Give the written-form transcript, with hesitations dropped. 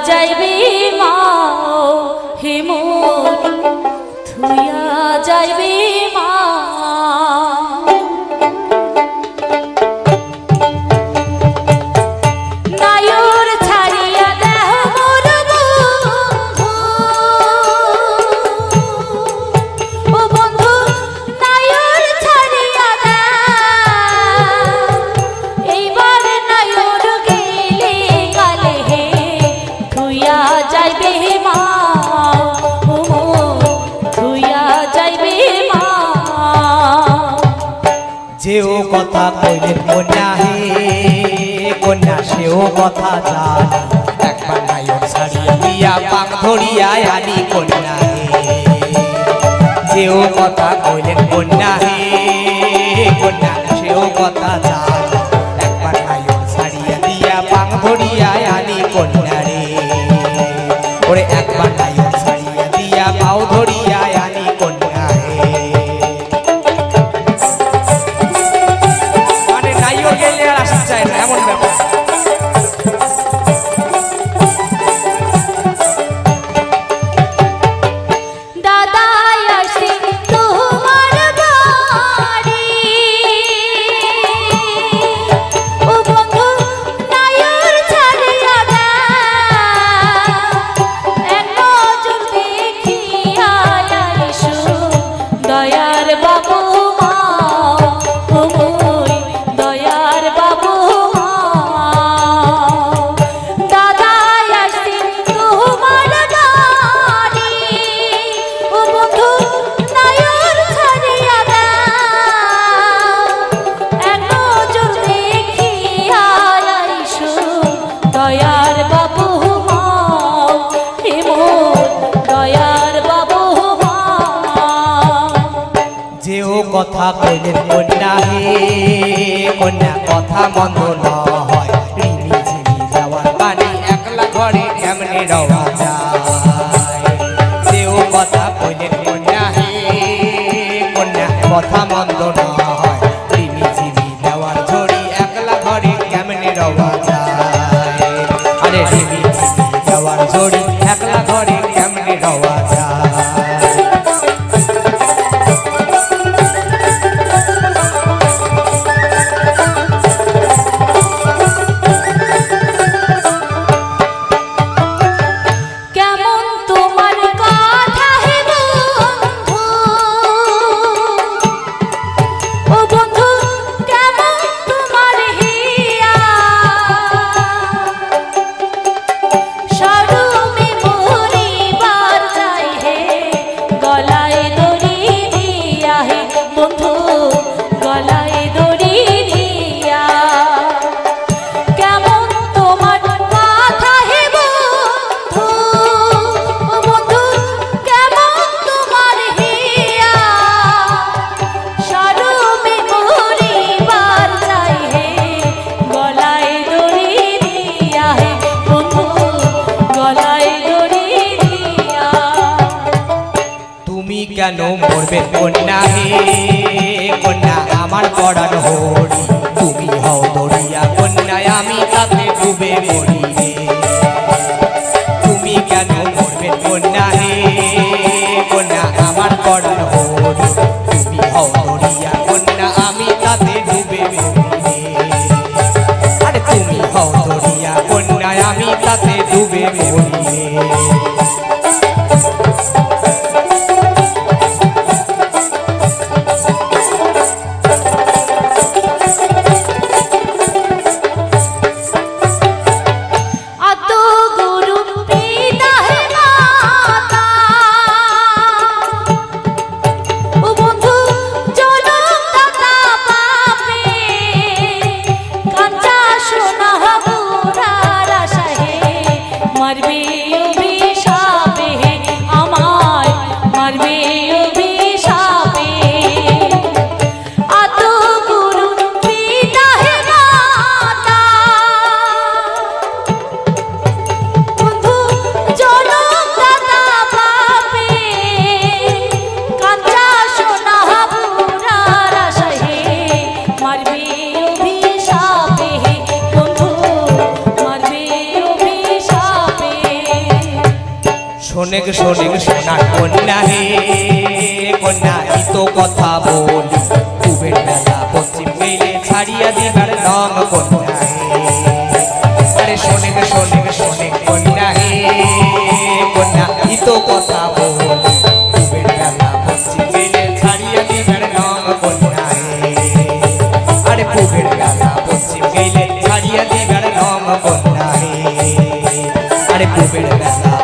যাইবি মা হিমুর থুইয়া যাইবি মা নায়র ছাড়িয়া দেহ মোর বন্ধু ও বন্ধু নায়র ছাড়িয়া দেহ এইবার নায়র গেলে কালে হে থুইয়া যাইবে মা ও থুইয়া যাইবে মা যেও কথা কইলেন কন্যা হে কন্যা সেও কথা জানি একবার নায়র ছাড়িয়া দিয়া পাক ধরিয়া আনি কন্যা হে যেও কথা কইলেন কন্যা হে কন্যা সেও কথা জানি একবার নায়র ছাড়িয়া দিয়া পাক ধরিয়া আনি কন্যা রে ওরে একবার নায়র ছাড়িয়া দিয়া পাও ধরিয়া আনি কন্যা হে মানে নায়র গেলে আর আসতে চায় না এমন ব্যাপার দাদাই আসি তোমার বাড়ি ও বন্ধু নায়র ছাড়িয়া দেহ এক নজর দেখিয়া আইসো দয়ার বাবু মা ও দয়ার বাবু মা দাদাই আসি তোমার বাড়ি ও বন্ধু নায়র ছাড়িয়া দেহ এক নজর দেখিয়া আইসো দয়ার বাবু মা হে মোর দয়ার বাবু মা যেও কথা কইলেন কন্যা হে কন্যা কথা মন্দ না হয় রিমি ঝিমি যাওয়ার পানি একলা ঘরে কেমনে রওয়া যায় যেও কথা কইলেন কন্যা হে কন্যা কথা মন্দ না হয় রিমি ঝিমি যাওয়ার ঝড়ি একলা ঘরে কেমনে রওয়া যায় আরে রিমি ঝিমি যাওয়ার ঝড়ি একলা ঘরে কেমনে রওয়া যায় কেমন তোমার কথা হে বন্ধু ও বন্ধু কেমন তোমার হিয়া সরমে মরিবার যাই হে গলায় দড়ি দিয়া হে বন্ধু গলায় দড়ি দিয়া কেমন তোমার কথা হে বন্ধু ও বন্ধু কেমন তোমার হিয়া সরমে মরিবার যাই হে গলায় দড়ি দিয়া হে বন্ধু গলায় দড়ি দিয়া তুমি কেন মরবে কন্যা হে কন্যা আমার পড়ার হরি তুমি হও দড়িয়া কন্যা আমি তাতে ডুবে মরি রে তুমি কেন মরবে কন্যা হে কন্যা আমার পড়ার হরি তুমি হও দড়িয়া কন্যা আমি তাতে ডুবে মরি রে আরে তুমি হও দড়িয়া কন্যা আমি তাতে ডুবে মরি রে শোনেক শোনেক সোনার কন্যা হে কন্যা ই তো কথা বলি পূবের বেলা পশ্চিম গেলে ছাড়িয়া দিবার রং কন্যা হে আরে শোনেক শোনেক শোনেক কন্যা হে কন্যা ই তো কথা বলি পূবের বেলা পশ্চিম গেলে ছাড়িয়া দিবার রং কন্যা হে আরে পূবের বেলা পশ্চিম গেলে ছাড়িয়া দিবার রং কন্যা হে আরে পূবের বেলা